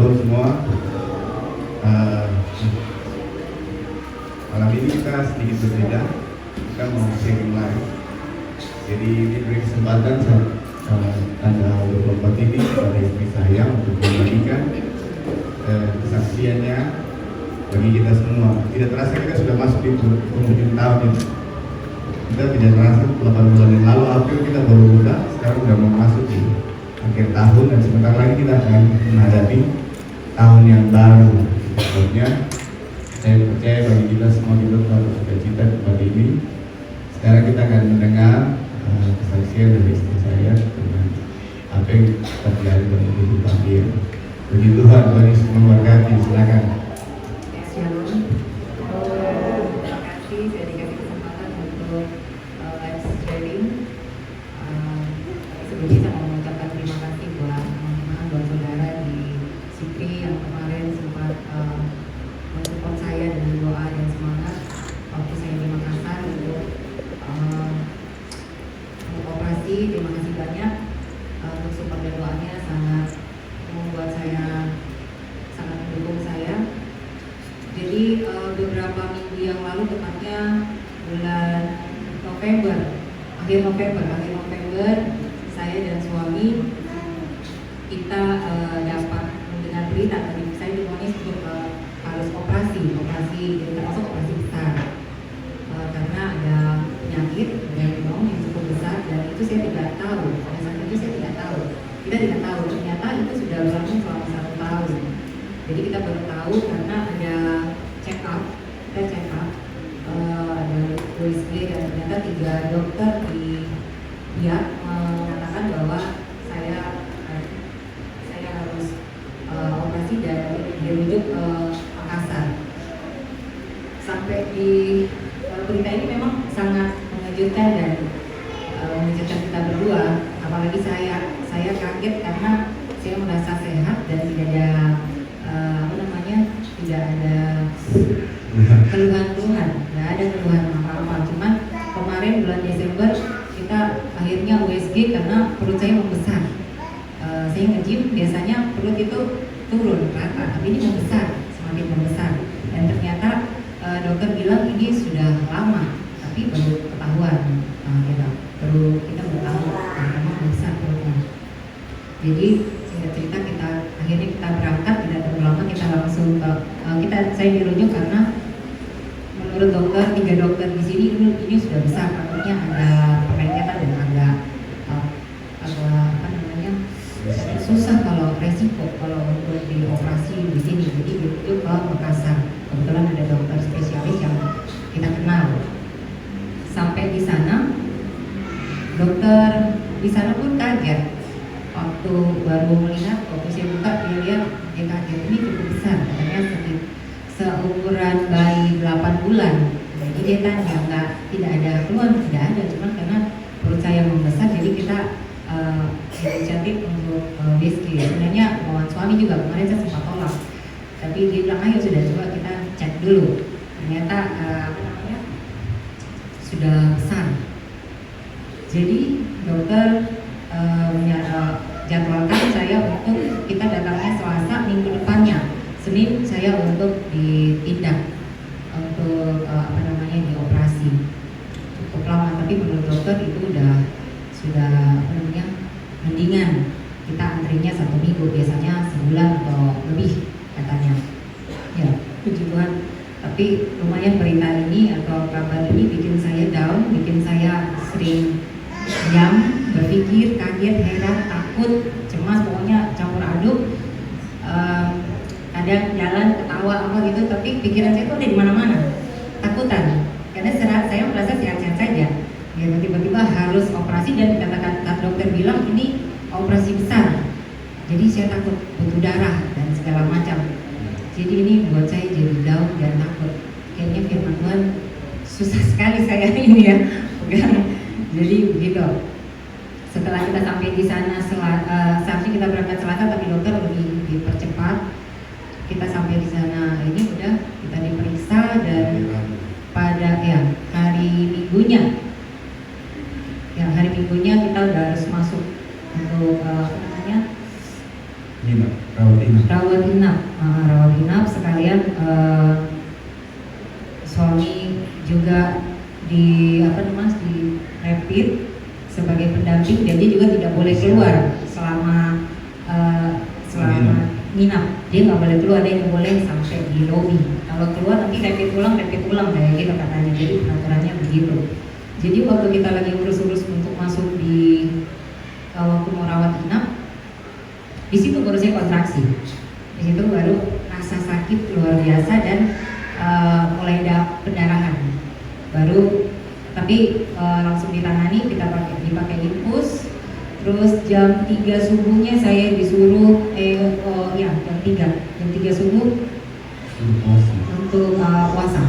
Shalom semua. Malam ini kita sedikit berbeda. Kita mau sharing live. Jadi ini beri kesempatan tanggal 24 ini kepada istri saya untuk membagikan kesaksiannya bagi kita semua. Tidak terasa kita sudah masuk di penghujung tahun ini. Kita tidak terasa 8 bulan yang lalu April kita baru buka, sekarang sudah mau masuk di akhir tahun dan sebentar lagi kita akan menghadapi tahun yang baru. Sebabnya saya percaya bagi kita semua kita telah bercita-cita kepada ini. Sekarang kita akan mendengar kesaksian dari istri saya tentang apa yang terjadi dalam kehidupan dia. Puji Tuhan, Tuhan Yesus memberkati. Silakan. Shalom. Terima kasih saya dikasih kesempatan untuk live sharing. Sebelumnya saya mau mengucapkan terima kasih buat teman-teman, buat saudara di Sikri yang kemarin sempat mensupport saya dengan doa dan semangat waktu saya di Makassar untuk operasi. Terima kasih banyak untuk support dan doanya, sangat membuat saya sangat mendukung saya. Jadi beberapa minggu yang lalu, tepatnya bulan November, akhir November, saya dan suami kita dapat mendengar berita dari saya divonis untuk harus operasi termasuk operasi besar karena ada penyakit memang yang cukup besar, dan itu saya tidak tahu. Pada saat itu saya tidak tahu, kita tidak tahu ternyata itu sudah berlangsung selama 1 tahun. Jadi kita baru tahu karena ada check up ada USG, dan ternyata 3 dokter di Biak mengatakan bahwa saya harus operasi dan dirujuk ke Makassar. Sampai di berita ini memang sangat mengejutkan dan mengejutkan kita berdua, apalagi saya kaget karena saya merasa sehat dan tidak ada tidak ada keluhan, nggak ada keluhan apa-apa. Cuman kemarin bulan Desember kita akhirnya USG karena perut saya membesar. Saya nge-gym, biasanya perut itu turun rata, tapi ini membesar, semakin membesar. Dan ternyata dokter bilang ini sudah lama, tapi baru ketahuan, baru kita tahu memang membesar perutnya. Jadi singkat cerita akhirnya kita berangkat, tidak terlalu lama kita langsung ke saya dirujuk karena menurut dokter 3 dokter di sini ini sudah besar, takutnya ada pengencetan dan ada susah kalau resiko kalau untuk dioperasi di sini. Jadi dirujuk ke Makassar. Kebetulan ada dokter spesialis yang kita kenal. Sampai di sana, dokter di sana pun kaget. Waktu baru melihat, waktu saya buka, dia kaget, ini cukup besar, katanya seumuran bayi 8 bulan. Jadi dia tanya, tidak ada keluhan, tidak ada, cuma karena perut saya membesar, jadi kita inisiatif untuk USG. Sebenarnya mohon suami juga kemarin saya sempat tolak, tapi dia bilang ayo sudah, coba kita cek dulu. Ternyata sudah besar. Jadi dokter jadwalkan saya untuk kita datangnya Selasa minggu depannya. Senin saya untuk ditindak untuk dioperasi. Cukup lama, tapi menurut dokter itu sudah mendingan. Kita antrinya 1 minggu, biasanya sebulan atau lebih katanya. Ya, puji Tuhan. Tapi lumayan berita ini atau kabar ini bikin saya down, bikin saya sering diam, berpikir, kaget, heran, takut, cemas, pokoknya campur aduk. Kadang jalan ketawa apa gitu, tapi pikiran saya itu ada di mana-mana, takutan. Karena saya merasa sehat-sehat saja. Ya, tiba-tiba harus operasi dan dikatakan dokter bilang ini operasi besar. Jadi saya takut butuh darah dan segala macam. Jadi ini buat saya jadi down dan takut. Kayaknya firman Tuhan susah sekali saya ini ya pegang. Jadi begitu. Setelah kita sampai di sana, seharusnya kita berangkat Selasa, tapi dokter lebih dipercepat. Kita sampai di sana, ini udah kita diperiksa dan pada hari Minggunya kita udah harus masuk untuk rawat inap sekalian suami juga di di rapid sebagai pendamping, dan dia juga tidak boleh keluar selama nginap. Dia nggak boleh keluar, dia nggak boleh sampai di lobi. Kalau keluar nanti rapid pulang kayak gitu katanya. Jadi peraturannya begitu. Jadi waktu kita lagi urus-urus untuk masuk di waktu mau rawat inap, di situ baru saya kontraksi. Di situ baru rasa sakit luar biasa dan mulai ada pendarahan. Baru tapi langsung ditangani, dipakai infus. Terus jam 3 subuhnya saya disuruh jam 3 subuh untuk puasa.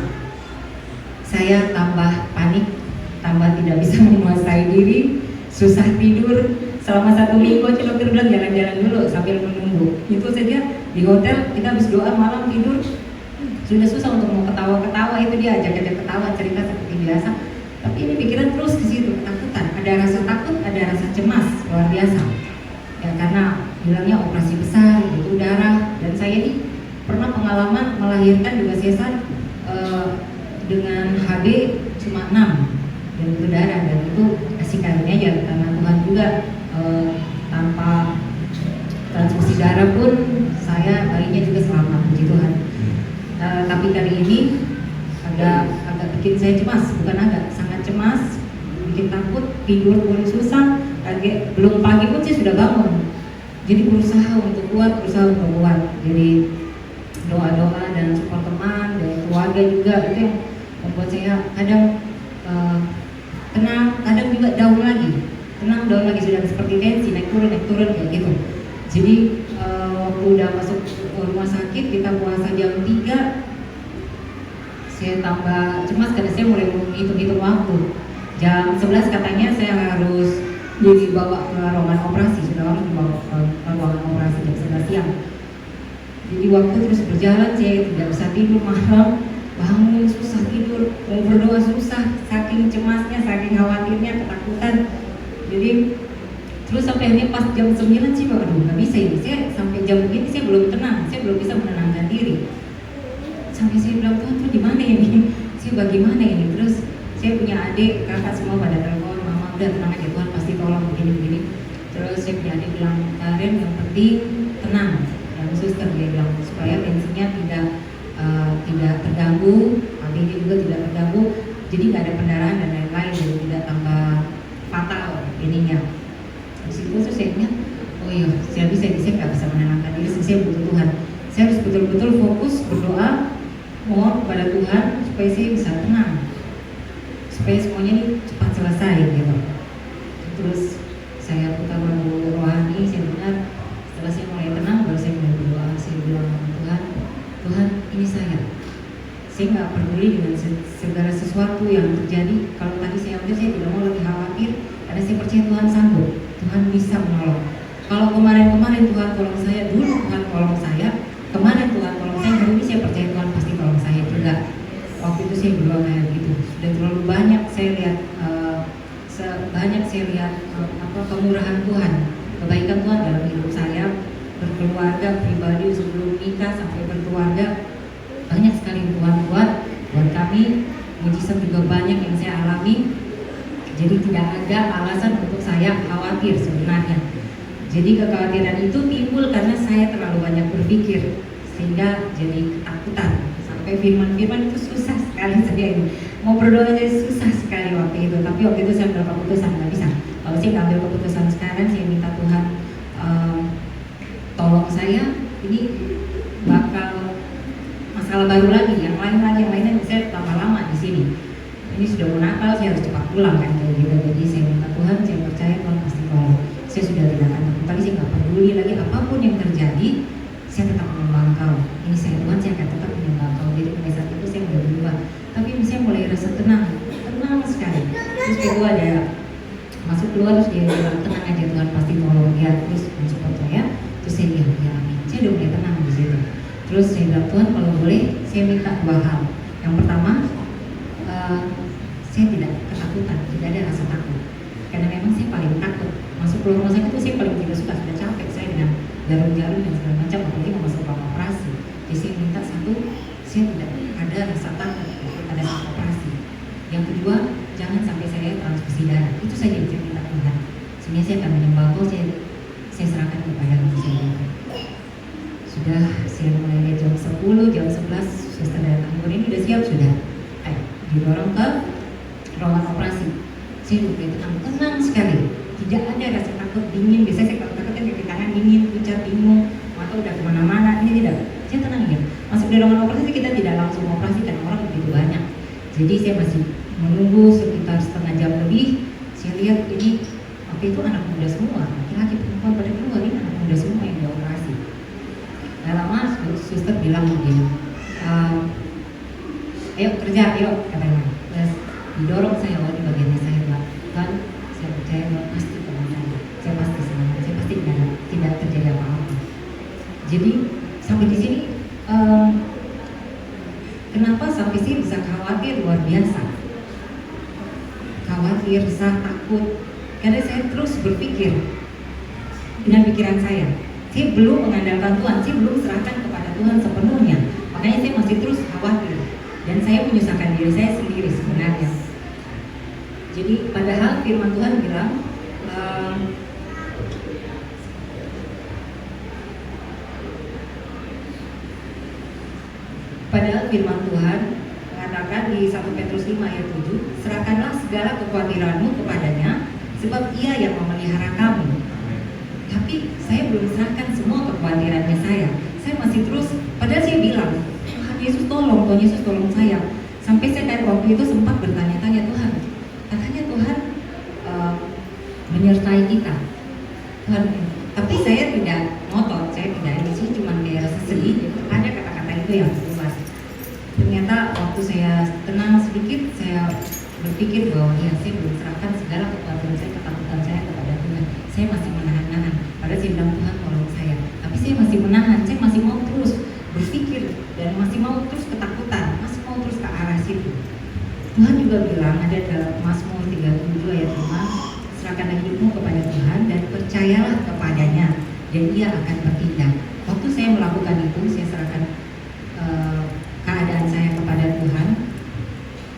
Saya tambah panik, tambah tidak bisa menguasai diri, susah tidur selama 1 minggu. Dokter bilang jalan-jalan dulu sambil menunggu. Itu saja di hotel kita habis doa malam tidur sudah susah untuk mau ketawa-ketawa. Itu dia ajak-ajak ketawa, cerita seperti biasa. Tapi ini pikiran terus ke situ, ketakutan. Ada rasa takut, ada rasa cemas luar biasa. Ya karena bilangnya operasi besar, itu darah, dan saya ini pernah pengalaman melahirkan juga sesar dengan HB cuma 6 dan itu darah, dan itu kasih karunia aja karena Tuhan juga. Tanpa transfusi darah pun saya bayinya juga selamat, puji Tuhan. Tapi kali ini agak bikin saya cemas, sangat cemas, bikin takut, tidur pun susah. Belum pagi pun saya sudah bangun, jadi berusaha untuk kuat. Jadi doa-doa dan support teman dan keluarga juga, itu yang membuat saya kadang tenang, kadang juga down lagi, sudah seperti tensi naik turun kayak gitu. Jadi waktu udah masuk rumah sakit, kita puasa jam 3, saya tambah cemas karena saya mulai menghitung waktu. Jam 11 katanya saya harus dibawa ke ruangan operasi, sudah harus dibawa ke ruangan operasi jam 11 siang. Jadi waktu terus berjalan, saya tidak bisa tidur malam, bangun susah tidur, mau berdoa susah, saking cemasnya, saking khawatirnya, ketakutan. Jadi terus sampai akhirnya pas jam 9 sih, aduh nggak bisa ini, saya sampai jam begini saya belum tenang, saya belum bisa menenangkan diri. Sampai saya bilang, Tuhan di mana ini? Saya bagaimana ini? Terus saya punya adik, kakak semua pada telepon, mama udah tenang aja, Tuhan pasti tolong begini. Terus saya punya adik bilang, Karen yang penting tenang. Dan suster dia bilang supaya tensinya tidak terganggu, HB-nya juga tidak terganggu, jadi nggak ada pendarahan dan lain-lain, jadi tidak tambah fatal ininya. Terus saya bilang, oh iya, saya nggak bisa menenangkan diri, saya butuh Tuhan. Saya harus betul-betul fokus berdoa, mohon kepada Tuhan supaya saya bisa tenang, supaya semuanya ini cepat selesai gitu. Terus saya putar lagu rohani, saya dengar. Setelah saya mulai tenang, baru saya mulai berdoa. Saya bilang, Tuhan ini saya nggak peduli dengan segala sesuatu yang terjadi. Kalau tadi saya tidak mau lagi khawatir, karena saya percaya Tuhan sanggup, Tuhan bisa menolong. Kalau kemarin Tuhan tolong saya, dulu Tuhan tolong saya, kemarin Tuhan tolong saya, hari ini saya percaya Tuhan pasti tolong saya juga. Waktu itu saya berdoa kayak gitu. Sudah terlalu banyak saya lihat, kemurahan Tuhan, kebaikan Tuhan dalam hidup saya, berkeluarga, pribadi, sebelum nikah sampai berkeluarga. Banyak sekali Tuhan buat kami, mujizat juga banyak yang saya alami. Jadi tidak ada alasan untuk saya khawatir sebenarnya. Jadi kekhawatiran itu timbul karena saya terlalu banyak berpikir, sehingga jadi ketakutan. Sampai firman-firman itu susah sekali saya ini. Mau berdoa aja susah sekali waktu itu. Tapi waktu itu saya ambil keputusan, nggak bisa. Kalau saya nggak ambil keputusan sekarang, saya minta Tuhan tolong saya. Ini bakal masalah baru lagi, yang lainnya saya tambah lama di sini. Ini sudah mau Natal, saya harus cepat pulang kan kayak gitu. Jadi saya minta Tuhan, saya percaya Tuhan pasti tolong. Saya sudah tidak akan takut lagi, saya nggak peduli lagi apapun yang terjadi, saya tetap menyembah Engkau. Ini saya Tuhan, saya akan tetap menyembah Engkau. Jadi pada saat itu saya sudah berubah. Tapi saya mulai rasa tenang sekali. Terus kedua ada masuk keluar, terus dia bilang tenang aja Tuhan pasti tolong dia, terus mensupport saya. Terus saya bilang ya amin. Saya udah mulai tenang di situ. Terus saya bilang Tuhan kalau boleh saya minta 2 hal. Yang pertama, saya tidak ketakutan, tidak ada rasa takut. Karena memang saya paling takut masuk keluar rumah sakit itu, saya paling tidak suka, sudah capek saya dengan jarum-jarum dan segala macam, saya tidak ada rasa takut pada saat operasi. Yang kedua, jangan sampai saya transfusi darah. Itu saja yang saya minta Tuhan. Sehingga saya akan menyembah, saya serahkan kepada Tuhan. Sudah saya mulai jam 10, jam 11 suster datang. Ini udah siap sudah. Didorong ke ruangan operasi. Saya udah tenang sekali. Tidak ada rasa takut, dingin. Biasanya saya kalau takut kan kaki tangan dingin, pucat, bingung, mata udah kemana-mana. Ini tidak. Saya tenang ya. Masuk di ruangan operasi kita tidak langsung operasi karena orang begitu banyak. Jadi saya masih menunggu sekitar setengah jam lebih. Saya lihat ini waktu itu anak muda semua, laki-laki perempuan pada keluar, ini anak muda semua yang dioperasi. Gak lama suster bilang begini, ayo kerja, ayo katanya. Terus didorong saya di bagiannya saya bilang, kan saya percaya bahwa pasti kemudian saya pasti selamat, saya pasti tidak terjadi apa-apa. Jadi sampai di sini kenapa sampai sih bisa khawatir luar biasa, khawatir, resah, takut, karena saya terus berpikir dengan pikiran saya belum mengandalkan Tuhan, saya belum serahkan kepada Tuhan sepenuhnya, makanya saya masih terus khawatir dan saya menyusahkan diri saya sendiri sebenarnya. Jadi padahal firman Tuhan bilang mengatakan di 1 Petrus 5 ayat 7, serahkanlah segala kekhawatiranmu kepadanya sebab ia yang memelihara kamu. Tapi saya belum serahkan semua kekhawatirannya saya masih terus, padahal saya bilang Tuhan Yesus tolong, Tuhan Yesus tolong saya. Sampai saya kayak waktu itu sempat bertanya-tanya, Tuhan, katanya Tuhan menyertai kita Tuhan, tapi saya tidak ngotot, saya tidak ini sih, cuma kayak rasa sedih, ada kata-kata itu yang keluar. Ternyata waktu saya tenang sedikit, saya berpikir bahwa ya saya belum serahkan segala kekhawatiran saya, ketakutan saya kepada Tuhan. Saya masih menahan-nahan. Padahal saya bilang Tuhan tolong saya, tapi saya masih menahan. Saya masih mau terus berpikir dan masih mau terus ketakutan, masih mau terus ke arah situ. Tuhan juga bilang ada dalam Mazmur 37 ayat 5, serahkanlah hidupmu kepada Tuhan dan percayalah kepadanya dan Ia akan bertindak. Waktu saya melakukan itu, saya serahkan keadaan saya kepada Tuhan,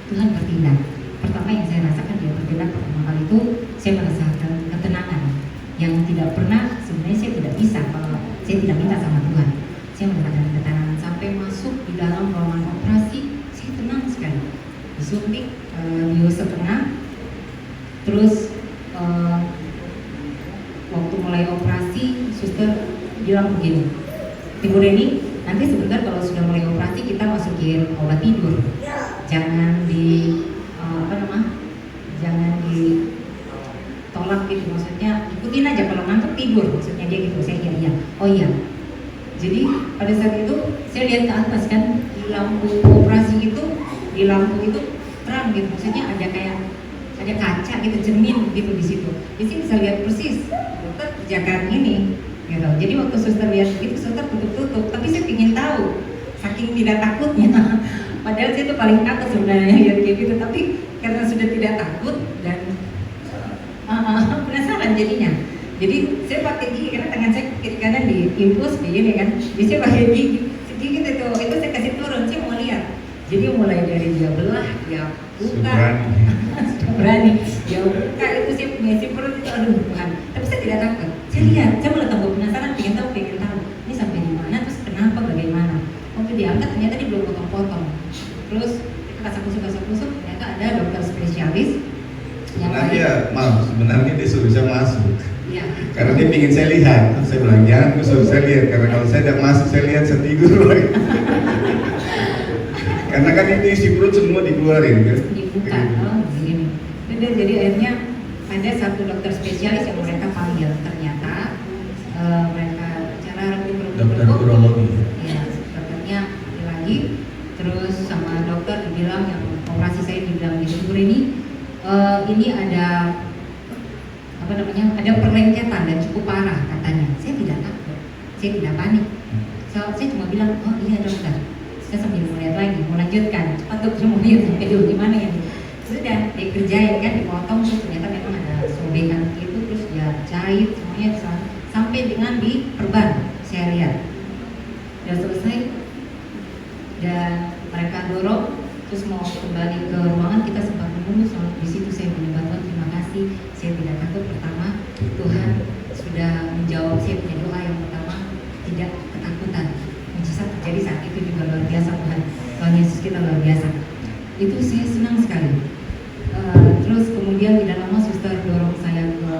Tuhan bertindak. Pertama yang saya rasakan dia bertindak pertama kali itu, saya merasakan ketenangan yang tidak pernah, sebenarnya saya tidak bisa kalau saya tidak minta sama Tuhan. Saya merasakan ketenangan sampai masuk di dalam ruangan operasi, saya tenang sekali. Disuntik bius setengah, terus waktu mulai operasi, suster bilang begini, Ibu Reni, nanti sebentar kalau sudah mulai operasi kita masukin obat tidur, jangan jangan ditolak gitu, maksudnya ikutin aja, kalau ngantuk tidur, maksudnya dia gitu. Saya iya, oh iya. Jadi pada saat itu saya lihat ke atas kan, di lampu operasi itu, di lampu itu terang gitu, maksudnya ada kayak ada kaca gitu, cermin gitu di situ. Di sini bisa lihat persis dokter kerjakan ini gitu. Jadi waktu suster lihat itu, suster tutup, tapi saya ingin tahu saking tidak takutnya. Padahal saya itu paling takut sebenarnya lihat kayak gitu, tapi karena sudah tidak takut dan penasaran jadinya. Jadi saya pakai gigi karena tangan saya kiri kanan di infus begini kan. Jadi saya pakai gigi sedikit itu saya kasih turun, saya mau lihat. Jadi mulai dari dia belah, dia buka, berani, dia buka itu saya punya si perut itu, aduh Tuhan. Tapi saya tidak takut. Saya lihat, saya mulai tambah penasaran, pengen tahu. Ini sampai di mana, terus kenapa, bagaimana? Waktu diangkat ternyata dia belum potong-potong. Terus kita kasih ternyata ada dokter spesialis. Sebenarnya dia suruh saya masuk. Ya. Karena dia ingin saya lihat. Saya bilang jangan, gue suruh saya lihat. Karena kalau saya tidak masuk, saya lihat saya tidur lagi. Karena kan itu isi perut semua dikeluarin kan. Dibuka, begini. Jadi akhirnya ada satu dokter spesialis yang mereka panggil. Ternyata mereka cara dokter urologi. Ya, dokternya lagi. Terus sama dokter dibilang yang operasi saya dibilang di subur ini ada ada perlengketan dan cukup parah katanya. Saya tidak takut, saya tidak panik. Saya cuma bilang, oh iya dokter. Saya sambil melihat lagi, mau lanjutkan. Cepat dokter mau lihat sampai dulu gimana ya. Sudah dikerjain kan, dipotong terus ternyata memang ada sobekan gitu, terus dia jahit semuanya sampai dengan di perban. Saya lihat, sudah selesai dan Tuhan sudah menjawab saya punya doa yang pertama, tidak ketakutan. Mujizat terjadi saat itu juga luar biasa Tuhan. Tuhan Yesus kita luar biasa. Itu saya senang sekali. Terus kemudian tidak lama suster dorong saya ke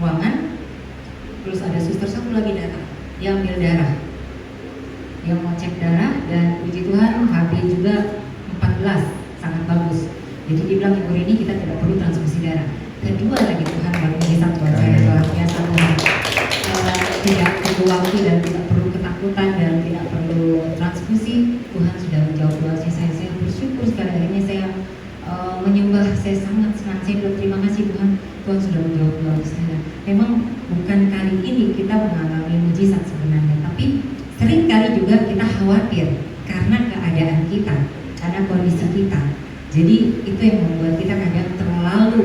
ruangan. Terus ada suster satu lagi datang, dia ambil darah, dia mau cek darah, dan puji Tuhan HB juga 14, sangat bagus. Jadi dia bilang, Ibu Rini kita tidak perlu transfusi darah. Kedua lagi Tuhan luar biasa buat saya, luar biasa Tuhan. Tidak perlu waktu dan tidak perlu ketakutan dan tidak perlu transfusi. Tuhan sudah menjawab doa saya bersyukur sekali. Akhirnya saya menyembah, saya sangat senang. Saya bilang terima kasih Tuhan, Tuhan sudah menjawab doa saya. Memang bukan kali ini kita mengalami mujizat sebenarnya, tapi sering kali juga kita khawatir karena keadaan kita, karena kondisi kita. Jadi itu yang membuat kita kadang terlalu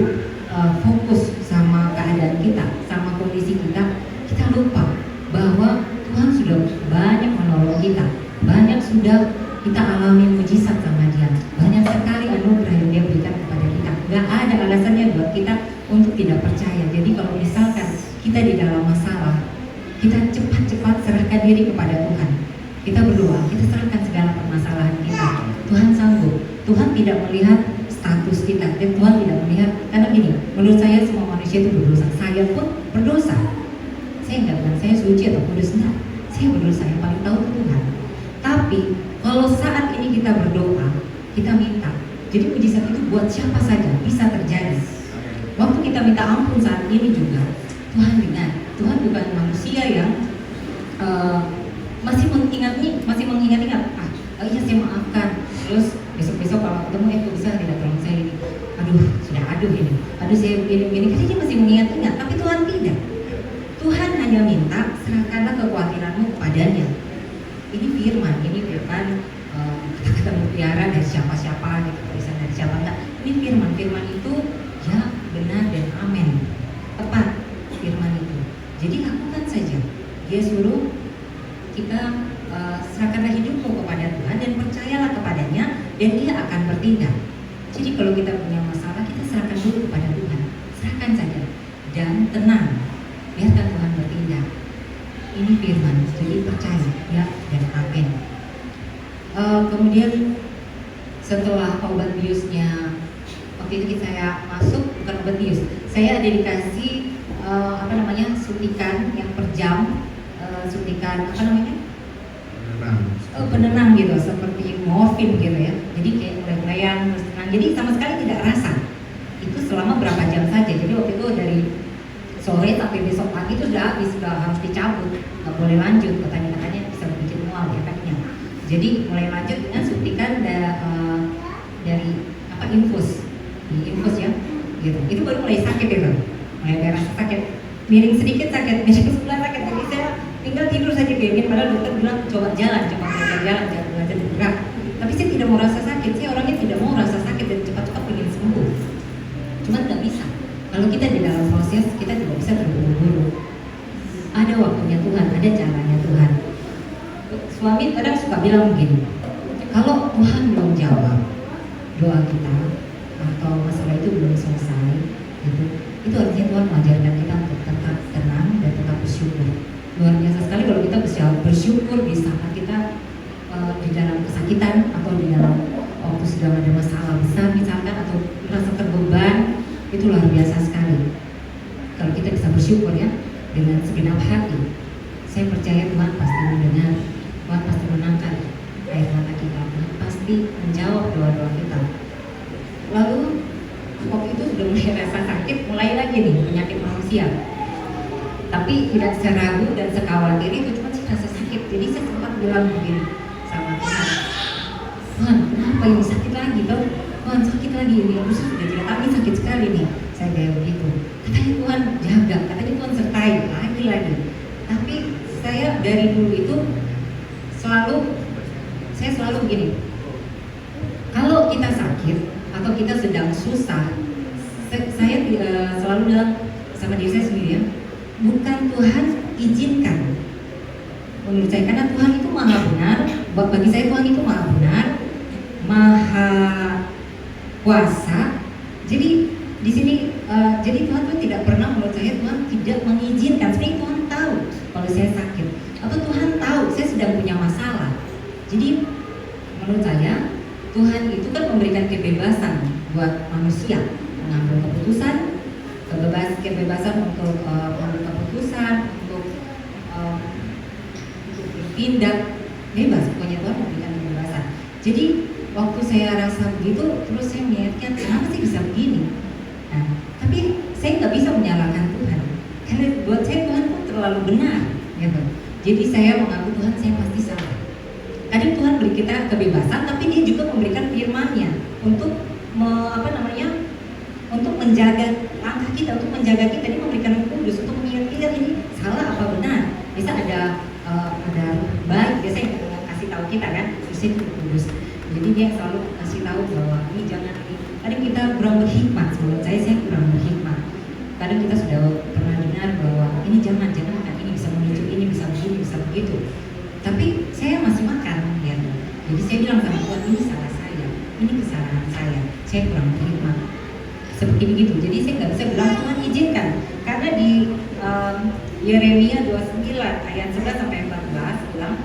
fokus sama keadaan kita, sama kondisi kita. Kita lupa bahwa Tuhan sudah banyak menolong kita, banyak sudah kita alami mujizat sama Dia, banyak sekali anugerah yang Dia berikan kepada kita. Gak ada alasannya buat kita untuk tidak percaya. Jadi kalau misalkan kita di dalam masalah, kita cepat-cepat serahkan diri kepada Tuhan. Kita berdoa, kita serahkan segala permasalahan kita. Tuhan sanggup. Tuhan tidak melihat status kita, dan Tuhan tidak melihat, karena gini, menurut saya semua manusia itu berdosa. Saya pun berdosa. Saya nggak bilang saya suci atau kudus, enggak. Saya berdosa, yang paling tahu itu Tuhan. Tapi kalau saat ini kita berdoa, kita minta. Jadi mujizat itu buat siapa saja bisa terjadi. Waktu kita minta ampun saat ini juga, Tuhan dengar. Tuhan bukan manusia yang masih mengingat-ingat. Iya saya maafkan. Terus besok-besok kalau ketemu, kok bisa tidak tolong saya ini. Aduh ini. Saya begini. Karena dia masih mengingat-ingat. Tapi Tuhan tidak. Tuhan hanya minta serahkanlah kekhawatiranmu kepadanya. Ini firman kata-kata mutiara dari siapa-siapa, gitu, tulisan dari siapa enggak. Ini firman itu ya benar dan amin. Tepat firman itu. Jadi lakukan saja. Dia suruh kita serahkanlah hidupmu kepada Tuhan dan percayalah kepadanya dan Dia akan bertindak. Jadi kalau kita punya masalah, kita serahkan dulu kepada Tuhan. Serahkan saja dan tenang. Biarkan Tuhan bertindak. Ini firman, jadi percaya ya dan amin. Kemudian setelah obat biusnya, waktu itu saya masuk, bukan obat bius, saya ada dikasih suntikan yang per jam, suntikan penenang gitu, seperti morfin gitu ya. Jadi kayak mulai-mulayan terus tenang. Jadi sama sekali tidak rasa. Itu selama berapa jam saja. Jadi waktu itu dari sore sampai besok pagi itu sudah habis, sudah harus dicabut, nggak boleh lanjut. Katanya bisa bikin mual efeknya. Jadi mulai lanjut dengan suntikan dari infus, ya, gitu. Itu baru mulai sakit itu, mulai rasa sakit, miring sedikit sakit, miring sebelah sakit. Jadi saya tinggal tidur saja kayak padahal dokter bilang coba belajar jalan, jangan belajar bergerak. Tapi saya tidak mau rasa sakit, saya orangnya tidak mau rasa sakit dan cepat-cepat ingin sembuh. Cuma nggak bisa. Kalau kita di dalam proses, kita tidak bisa terburu-buru. Ada waktunya Tuhan, ada caranya Tuhan. Suami kadang suka bilang begini, kalau Tuhan belum jawab doa kita atau masalah itu belum selesai, gitu, itu artinya Tuhan mengajarkan kita untuk tetap tenang dan tetap bersyukur. Luar biasa sekali kalau kita bersyukur di saat kita di dalam kesakitan atau di dalam waktu sedang ada masalah besar misalkan atau merasa terbeban. Itu luar biasa sekali kalau kita bisa bersyukur ya dengan segenap hati. Saya percaya Tuhan pasti mendengar, Tuhan pasti menangkan air mata kita, Tuhan pasti menjawab doa-doa kita. Lalu waktu itu sudah mulai rasa sakit, mulai lagi nih penyakit manusia, tapi tidak seragu dan sekhawatir itu, cuma sih rasa sakit. Jadi saya sempat bilang begini sama Tuhan, Tuhan kenapa ini sakit lagi dong? Tuhan sakit lagi ini, terus sudah tidak lagi sakit sekali nih. Saya kayak begitu. Katanya Tuhan jaga, katanya Tuhan sertai lagi. Tapi saya dari dulu itu saya selalu begini. Kalau kita sakit atau kita sedang susah, saya selalu bilang sama diri saya sendiri ya, bukan Tuhan izinkan. Menurut saya karena Tuhan itu maha benar, bagi saya Tuhan itu maha benar, maha kuasa. Jadi di sini jadi Tuhan itu tidak pernah menurut saya Tuhan tidak mengizinkan. Sebenarnya Tuhan tahu kalau saya sakit, atau Tuhan tahu saya sedang punya masalah. Jadi menurut saya Tuhan itu kan memberikan kebebasan buat manusia mengambil keputusan, kebebasan untuk mengambil keputusan, untuk bertindak, bebas. Pokoknya Tuhan memberikan kebebasan. Jadi waktu saya rasa begitu, terus saya melihatkan kenapa sih bisa begini. Nah, tapi saya nggak bisa menyalahkan Tuhan, karena buat saya Tuhan pun terlalu benar, gitu. Jadi saya mengaku Tuhan saya pasti salah. Kadang Tuhan beri kita kebebasan, tapi Dia juga memberikan firman-Nya untuk untuk menjaga langkah kita, untuk menjaga kita. Dia memberikan Roh Kudus untuk mengingat ini salah apa benar. Bisa ada baik, biasanya yang kasih tahu kita kan, terus itu Roh Kudus. Jadi Dia selalu kasih tahu bahwa ini jangan ini. Kadang kita kurang berhikmat, menurut saya kurang berhikmat. Kadang kita sudah pernah dengar bahwa ini jangan ini bisa memicu ini, bisa begini, bisa begitu. Tapi saya masih makan, ya. Jadi saya bilang sama Tuhan, ini salah saya, ini kesalahan saya kurang berhikmat. Seperti begitu. Jadi saya nggak bisa bilang Tuhan izinkan, karena di Yeremia 29 ayat 11 sampai 14 bilang,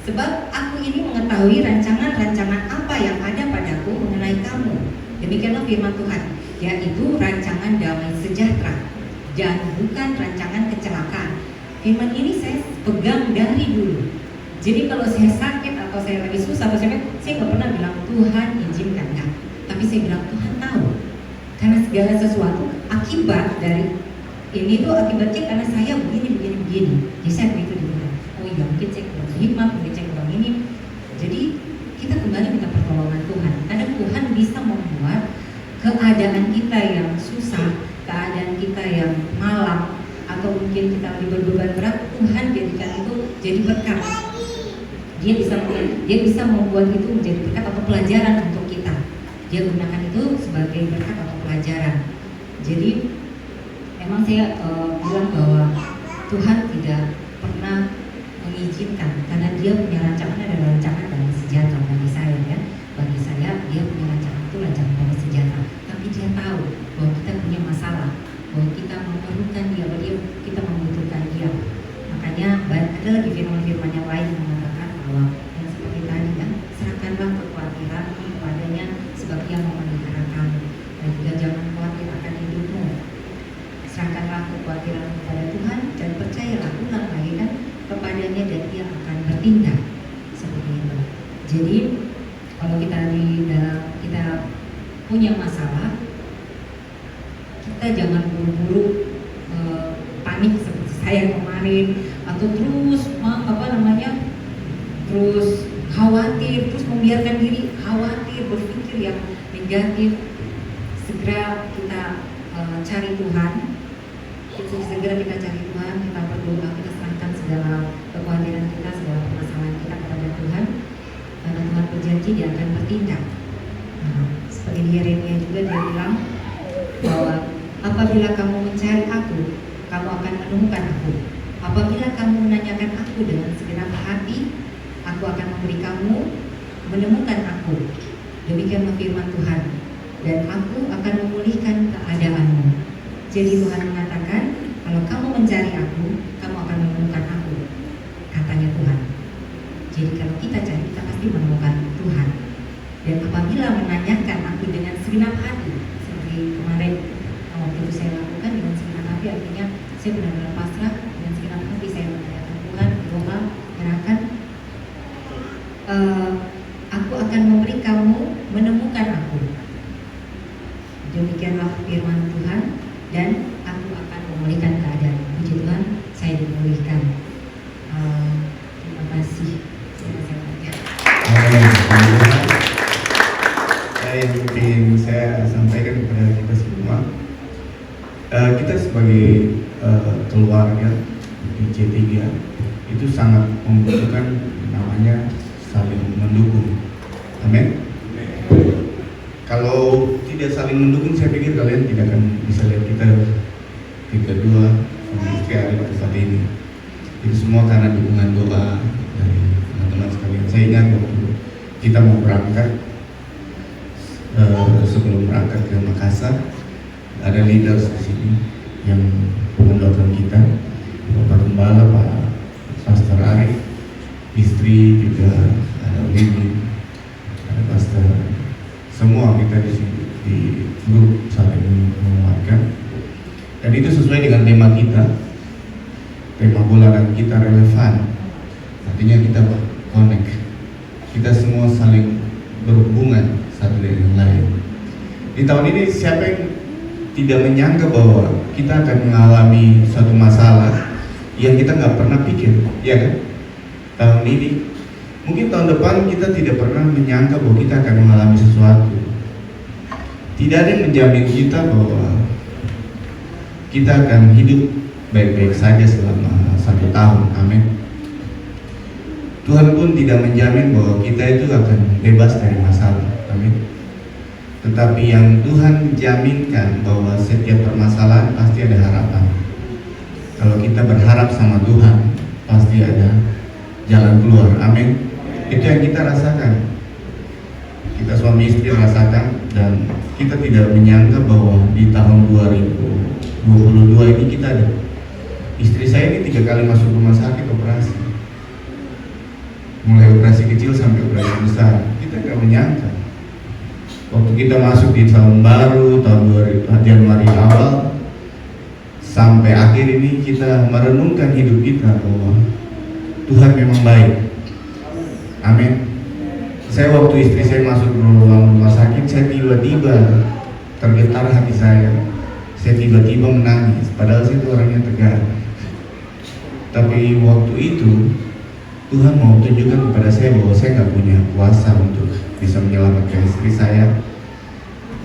sebab aku ini mengetahui rancangan-rancangan apa yang ada padaku mengenai kamu. Demikianlah firman Tuhan, yaitu rancangan damai sejahtera dan bukan rancangan kecelakaan. Firman ini saya pegang dari dulu. Jadi kalau saya sakit atau saya lagi susah atau saya nggak pernah bilang Tuhan izinkan, enggak. Tapi saya bilang Tuhan tahu, karena segala sesuatu akibat dari ini tuh akibatnya karena saya begini. Jadi saya begitu di Tuhan. Oh iya, mungkin saya kurang hikmat, mungkin saya kurang ini. Jadi kita kembali minta pertolongan Tuhan. Kadang Tuhan bisa membuat keadaan kita yang susah, keadaan kita yang malam, atau mungkin kita lagi berbeban berat, Tuhan jadikan itu jadi berkat. Dia bisa membuat itu menjadi berkat atau pelajaran untuk kita. Dia gunakan itu sebagai berkat atau pelajaran. Jadi memang saya bilang bahwa Tuhan tidak pernah mengizinkan, karena Dia punya rancangan adalah rancangan damai sejahtera bagi saya, ya. Bagi saya Dia punya rancangan itu rancangan damai sejahtera. Tapi Dia tahu bahwa kita punya masalah, bahwa kita memerlukan Dia, bahwa kita membutuhkan Dia. Makanya ada lagi firman-firman yang lain yang mengatakan bahwa yang seperti tadi, kan, serahkanlah kekhawatiran kepadanya sebab Dia memelihara kamu, dan juga jangan khawatir akan hidupmu. Serahkanlah kekhawatiran kepada Tuhan dan percayalah, ulang lagi kan, kepadanya dan Dia akan bertindak. Seperti itu. Jadi kalau kita punya masalah, kita jangan buru-buru panik seperti saya kemarin, atau terus terus khawatir, terus membiarkan diri khawatir, berpikir yang negatif. Segera kita cari Tuhan, kita berdoa, kita serahkan segala kekhawatiran kita, segala permasalahan kita kepada Tuhan, karena Tuhan berjanji Dia akan bertindak. Seperti di Yeremia juga Dia bilang bahwa apabila kamu mencari aku, kamu akan menemukan aku. Apabila kamu menanyakan aku dengan segenap hati, aku akan memberi kamu menemukan aku. Demikian firman Tuhan. Dan aku akan memulihkan keadaanmu. Jadi Tuhan mengatakan, kalau kamu mencari aku, kamu akan menemukan aku, katanya Tuhan. Jadi kalau kita cari, kita pasti menemukan Tuhan. Dan apabila menanyakan aku dengan segenap hati, seperti kemarin waktu itu saya lakukan dengan segenap hati, artinya saya benar-benar pasrah dengan segenap hati, saya menanyakan Tuhan, doa, gerakan, aku akan memberi kamu menemukan aku. Demikianlah firman Tuhan, dan aku akan memulihkan keadaan. Puji Tuhan, saya dimulihkan. Terima kasih. Yang ingin saya sampaikan kepada kita semua, kita sebagai keluarga di C3 itu sangat membutuhkan namanya saling mendukung. Amin. Kalau tidak saling mendukung, saya pikir kalian tidak akan bisa lihat kita dua suami istri hari pada saat ini. Itu semua karena dukungan doa dari teman-teman sekalian. Saya ingat waktu kita mau berangkat, sebelum berangkat ke Makassar, ada leaders di sini yang mendoakan kita, Bapak Gembala, Pak Pastor Ari, istri juga, ada Lili, ada Pastor, semua kita di sini di grup saling menguatkan. Dan itu sesuai dengan tema kita. Tema bulanan kita relevan, artinya kita connect. Kita semua saling berhubungan satu dengan yang lain. Di tahun ini siapa yang tidak menyangka bahwa kita akan mengalami suatu masalah yang kita nggak pernah pikir, ya kan? Tahun ini, mungkin tahun depan kita tidak pernah menyangka bahwa kita akan mengalami sesuatu. Tidak ada yang menjamin kita bahwa kita akan hidup baik-baik saja selama 1 tahun, amin. Tuhan pun tidak menjamin bahwa kita itu akan bebas dari masalah, amin. Tetapi yang Tuhan jaminkan bahwa setiap permasalahan pasti ada harapan. Kalau kita berharap sama Tuhan, pasti ada jalan keluar, amin. Itu yang kita rasakan. Kita suami istri rasakan, dan kita tidak menyangka bahwa di tahun 2022 ini kita ada. Istri saya ini 3 kali masuk rumah sakit operasi, mulai operasi kecil sampai operasi besar. Kita nggak menyangka. Waktu kita masuk di tahun baru, tahun Januari awal sampai akhir ini, kita merenungkan hidup kita bahwa Tuhan memang baik, amin. Saya waktu istri saya masuk ke ruang rumah sakit, saya tiba-tiba tergetar hati saya tiba-tiba menangis, padahal saya itu orangnya tegar. Tapi waktu itu Tuhan mau tunjukkan kepada saya bahwa saya nggak punya kuasa untuk bisa menyelamatkan istri saya.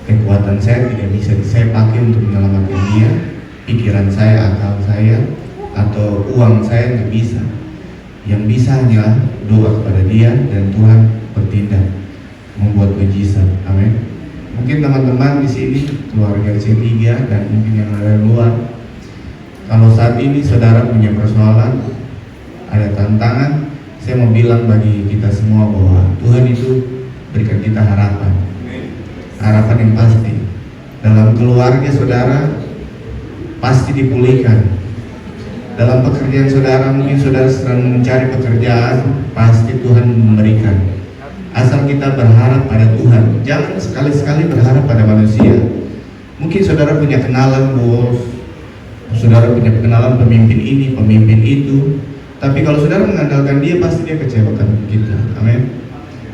Kekuatan saya tidak bisa saya pakai untuk menyelamatkan dia. Pikiran saya, akal saya, atau uang saya nggak bisa. Yang bisa hanyalah doa kepada dia, dan Tuhan bertindak membuat mujizat, amin. Mungkin teman-teman di sini keluarga C3 dan mungkin yang ada luar, kalau saat ini saudara punya persoalan, ada tantangan, saya mau bilang bagi kita semua bahwa Tuhan itu berikan kita harapan. Harapan yang pasti. Dalam keluarga saudara pasti dipulihkan. Dalam pekerjaan saudara, mungkin saudara sedang mencari pekerjaan, pasti Tuhan memberikan. Asal kita berharap pada Tuhan. Jangan sekali-sekali berharap pada manusia. Mungkin saudara punya kenalan bos, saudara punya kenalan pemimpin ini, pemimpin itu, tapi kalau saudara mengandalkan dia, pasti dia kecewakan kita, amin.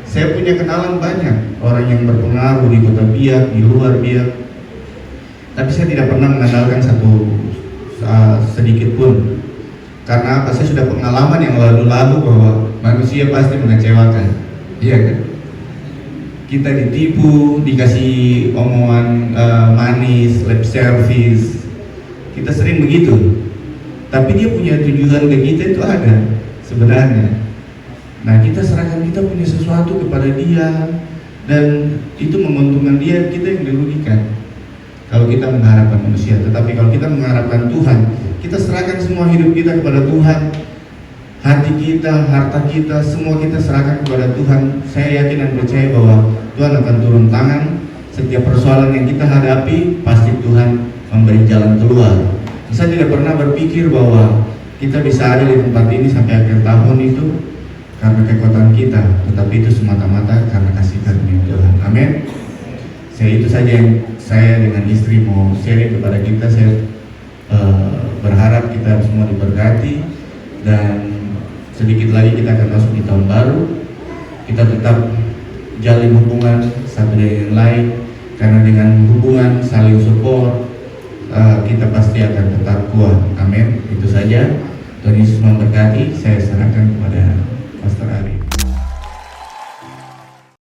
Saya punya kenalan banyak orang yang berpengaruh di kota Biak, di luar Biak, tapi saya tidak pernah mengandalkan sedikit pun. Karena apa? Saya sudah pengalaman yang lalu-lalu bahwa manusia pasti mengecewakan, iya kan? Kita ditipu, dikasih omongan manis, lip service, kita sering begitu. Tapi dia punya tujuan ke kita itu ada sebenarnya. Nah, kita serahkan, kita punya sesuatu kepada dia, dan itu menguntungkan dia, kita yang dirugikan kalau kita mengharapkan manusia. Tetapi kalau kita mengharapkan Tuhan, kita serahkan semua hidup kita kepada Tuhan. Hati kita, harta kita, semua kita serahkan kepada Tuhan. Saya yakin dan percaya bahwa Tuhan akan turun tangan. Setiap persoalan yang kita hadapi, pasti Tuhan memberi jalan keluar. Saya tidak pernah berpikir bahwa kita bisa ada di tempat ini sampai akhir tahun itu karena kekuatan kita, tetapi itu semata-mata karena kasih karunia Tuhan, amin. Itu saja yang saya dengan istri mau sharing kepada kita. Saya berharap kita semua diberkati, dan sedikit lagi kita akan masuk di tahun baru. Kita tetap jalin hubungan satu dengan yang lain, karena dengan hubungan saling support, kita pasti akan tetap kuat, amin. Itu saja. Tuhan Yesus memberkati. Saya serahkan kepada